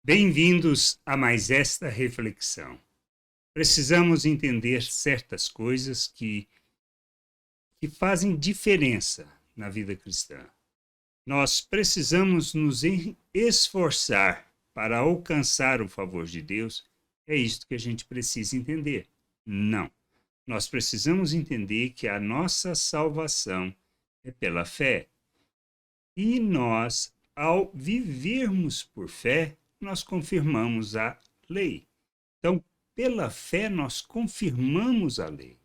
Bem-vindos a mais esta reflexão. Precisamos entender certas coisas que fazem diferença na vida cristã. Nós precisamos nos esforçar para alcançar o favor de Deus. É isto que a gente precisa entender. Não. Nós precisamos entender que a nossa salvação é pela fé. E nós, ao vivermos por fé, nós confirmamos a lei. Então, pela fé, nós confirmamos a lei.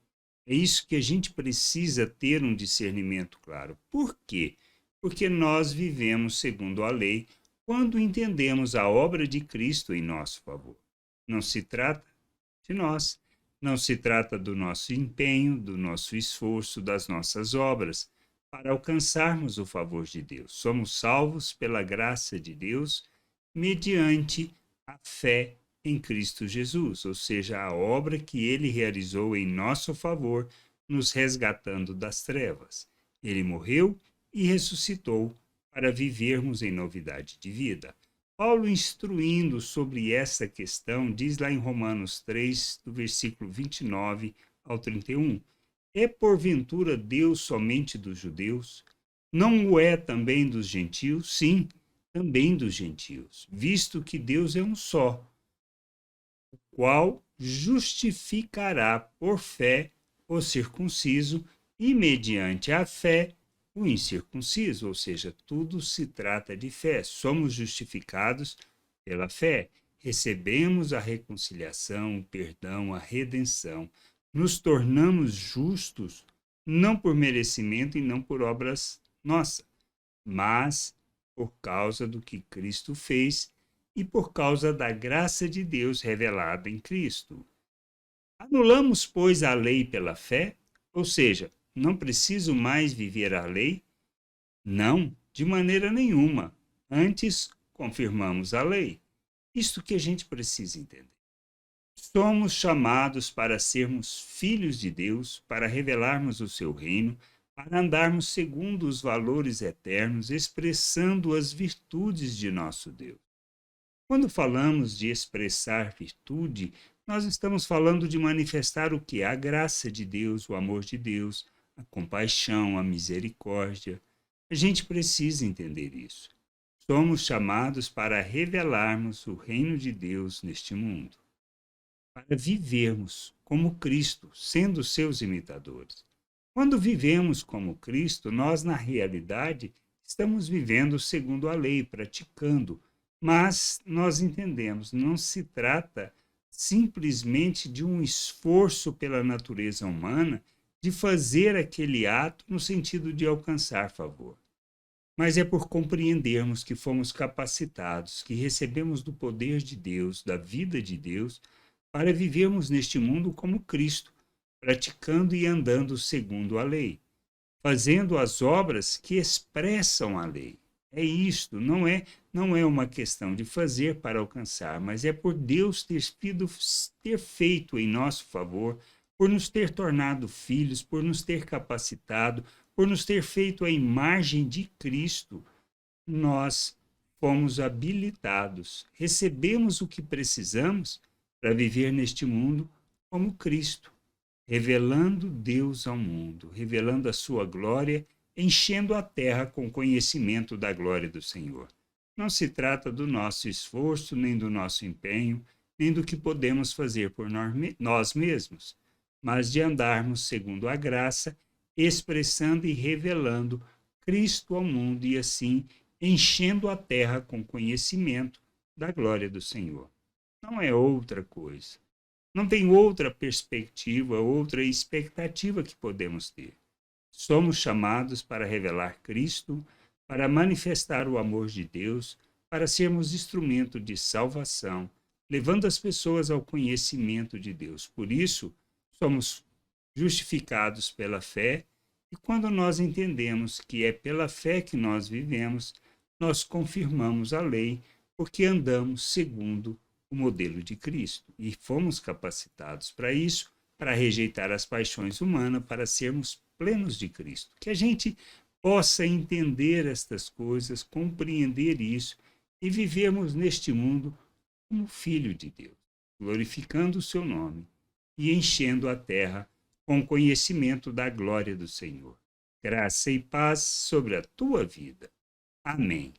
É isso que a gente precisa ter um discernimento claro. Por quê? Porque nós vivemos segundo a lei quando entendemos a obra de Cristo em nosso favor. Não se trata de nós, não se trata do nosso empenho, do nosso esforço, das nossas obras para alcançarmos o favor de Deus. Somos salvos pela graça de Deus mediante a fé em Cristo Jesus, ou seja, a obra que ele realizou em nosso favor, nos resgatando das trevas. Ele morreu e ressuscitou para vivermos em novidade de vida. Paulo, instruindo sobre essa questão, diz lá em Romanos 3, do versículo 29 ao 31, é porventura Deus somente dos judeus? Não o é também dos gentios? Sim, também dos gentios, visto que Deus é um só, o qual justificará por fé o circunciso e, mediante a fé, o incircunciso, ou seja, tudo se trata de fé. Somos justificados pela fé, recebemos a reconciliação, o perdão, a redenção, nos tornamos justos, não por merecimento e não por obras nossas, mas por causa do que Cristo fez e por causa da graça de Deus revelada em Cristo. Anulamos, pois, a lei pela fé? Ou seja, não preciso mais viver a lei? Não, de maneira nenhuma. Antes, confirmamos a lei. Isto que a gente precisa entender. Somos chamados para sermos filhos de Deus, para revelarmos o seu reino, para andarmos segundo os valores eternos, expressando as virtudes de nosso Deus. Quando falamos de expressar virtude, nós estamos falando de manifestar o que? A graça de Deus, o amor de Deus, a compaixão, a misericórdia. A gente precisa entender isso. Somos chamados para revelarmos o reino de Deus neste mundo, para vivermos como Cristo, sendo seus imitadores. Quando vivemos como Cristo, nós, na realidade, estamos vivendo segundo a lei, praticando, mas nós entendemos, não se trata simplesmente de um esforço pela natureza humana de fazer aquele ato no sentido de alcançar favor. Mas é por compreendermos que fomos capacitados, que recebemos do poder de Deus, da vida de Deus, para vivermos neste mundo como Cristo, praticando e andando segundo a lei, fazendo as obras que expressam a lei. É isto, não é uma questão de fazer para alcançar, mas é por Deus ter feito em nosso favor, por nos ter tornado filhos, por nos ter capacitado, por nos ter feito a imagem de Cristo. Nós fomos habilitados, recebemos o que precisamos para viver neste mundo como Cristo, revelando Deus ao mundo, revelando a sua glória, enchendo a terra com conhecimento da glória do Senhor. Não se trata do nosso esforço, nem do nosso empenho, nem do que podemos fazer por nós mesmos, mas de andarmos segundo a graça, expressando e revelando Cristo ao mundo e assim enchendo a terra com conhecimento da glória do Senhor. Não é outra coisa. Não tem outra perspectiva, outra expectativa que podemos ter. Somos chamados para revelar Cristo, para manifestar o amor de Deus, para sermos instrumento de salvação, levando as pessoas ao conhecimento de Deus. Por isso, somos justificados pela fé, e quando nós entendemos que é pela fé que nós vivemos, nós confirmamos a lei, porque andamos segundo o modelo de Cristo. E fomos capacitados para isso, para rejeitar as paixões humanas, para sermos plenos de Cristo. Que a gente possa entender estas coisas, compreender isso e vivermos neste mundo como filho de Deus, glorificando o seu nome e enchendo a terra com conhecimento da glória do Senhor. Graça e paz sobre a tua vida. Amém.